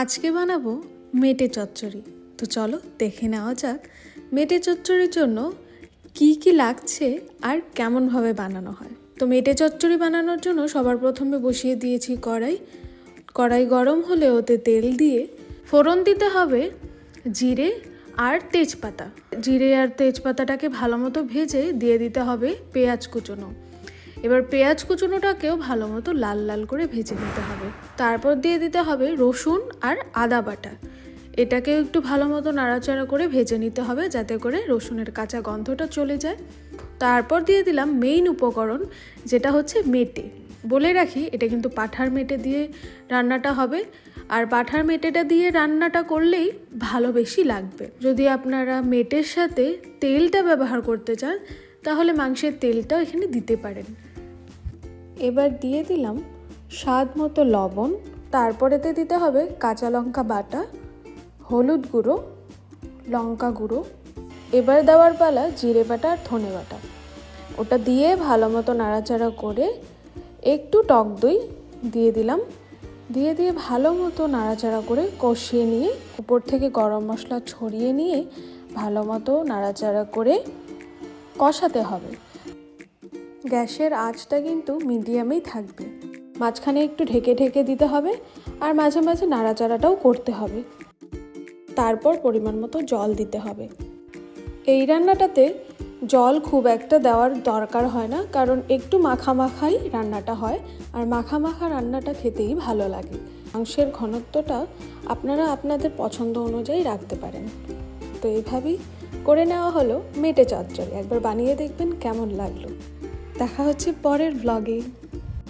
আজকে বানাবো মেটে চচ্চড়ি। তো চলো দেখে নেওয়া যাক মেটে চচ্চড়ির জন্য কি কি লাগছে আর কেমনভাবে বানানো হয়। তো মেটে চচ্চড়ি বানানোর জন্য সবার প্রথমে বসিয়ে দিয়েছি কড়াই গরম হলে ওতে তেল দিয়ে ফোড়ন দিতে হবে জিরে আর তেজপাতা। জিরে আর তেজপাতাটাকে ভালো মতো ভেজে দিয়ে দিতে হবে পেঁয়াজ কুচনো। এবার পেঁয়াজ কুচনোটাকেও ভালো মতো লাল লাল করে ভেজে নিতে হবে। তারপর দিয়ে দিতে হবে রসুন আর আদা বাটা। এটাকেও একটু ভালো মতো নাড়াচাড়া করে ভেজে নিতে হবে যাতে করে রসুনের কাঁচা গন্ধটা চলে যায়। তারপর দিয়ে দিলাম মেইন উপকরণ, যেটা হচ্ছে মেটে। বলে রাখি, এটা কিন্তু পাঁঠার মেটে দিয়ে রান্নাটা হবে, আর পাঁঠার মেটেটা দিয়ে রান্নাটা করলেই ভালো বেশি লাগবে। যদি আপনারা মেটের সাথে তেলটা ব্যবহার করতে চান তাহলে মাংসের তেলটাও এখানে দিতে পারেন। এবার দিয়ে দিলাম স্বাদ মতো লবণ। তারপরেতে দিতে হবে কাঁচা লঙ্কা বাটা, হলুদ গুঁড়ো, লঙ্কা গুঁড়ো। এবার দেওয়ার পালা জিরে বাটা আর ধনে বাটা। ওটা দিয়ে ভালো মতো নাড়াচাড়া করে একটু টক দই দিয়ে দিলাম। দিয়ে ভালো মতো নাড়াচাড়া করে কষিয়ে নিয়ে উপর থেকে গরম মশলা ছড়িয়ে নিয়ে ভালো মতো নাড়াচাড়া করে কষাতে হবে। গ্যাসের আঁচটা কিন্তু মিডিয়ামেই থাকবে। মাঝখানে একটু ঢেকে দিতে হবে আর মাঝে মাঝে নাড়াচাড়াটাও করতে হবে। তারপর পরিমাণ মতো জল দিতে হবে। এই রান্নাটাতে জল খুব একটা দেওয়ার দরকার হয় না, কারণ একটু মাখামাখাই রান্নাটা হয়, আর মাখা রান্নাটা খেতেই ভালো লাগে। মাংসের ঘনত্বটা আপনারা আপনাদের পছন্দ অনুযায়ী রাখতে পারেন। তো এইভাবেই করে নেওয়া হলো মেটে চচ্চড়ি। একবার বানিয়ে দেখবেন কেমন লাগলো। দেখা হচ্ছে পরের ব্লগে।